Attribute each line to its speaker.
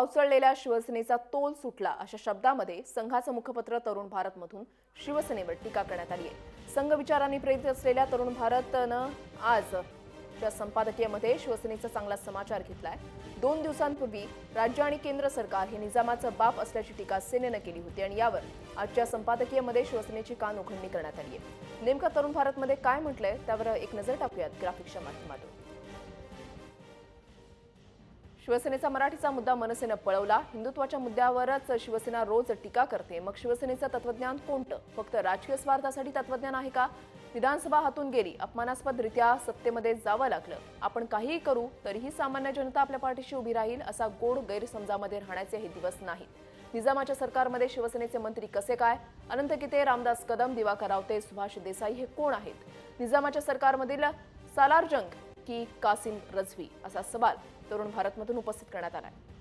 Speaker 1: पावसाळलेल्या शिवसेनेचा तोल सुटला अशा शब्दामध्ये संघाचं मुखपत्र तरुण भारतमधून शिवसेनेवर टीका करण्यात आली आहे। संघ विचारांनी प्रेरित असलेल्या तरुण भारतनं आज च्या संपादकीयमध्ये शिवसेनेचा चांगला समाचार घेतलाय। 2 दिवसांपूर्वी राज्य आणि केंद्र सरकार हे निजामाचं बाप असल्याची टीका सेनेनं केली होती आणि यावर आजच्या संपादकीयमध्ये शिवसेनेची कान उघडणी करण्यात आली आहे। नेमका तरुण भारतमध्ये काय म्हटलंय त्यावर एक नजर टाकूयात ग्राफिक्सच्या माध्यमातून। शिवसेनेचा मराठीचा मुद्दा मनसेनं पळवला। हिंदुत्वाच्या मुद्द्यावरच शिवसेना रोज टीका करते। मग शिवसेनेचं तत्वज्ञान कोणतं? फक्त राजकीय स्वार्थासाठी तत्वज्ञान आहे का? विधानसभा हातून गेली, अपमानास्पदरित्या सत्तेमध्ये जावं लागलं, आपण काहीही करू तरीही सामान्य जनता आपल्या पाठीशी उभी राहील असा गोड गैरसमजामध्ये राहण्याचे हे दिवस नाहीत। निजामाच्या सरकारमध्ये शिवसेनेचे मंत्री कसे काय? अनंत गीते, रामदास कदम, दिवाकर रावते, सुभाष देसाई हे कोण आहेत? निजामाच्या सरकारमधील सालार जंग की कासिम रजवी असा सवाल तरुण भारतमधून उपस्थित करण्यात आला आहे।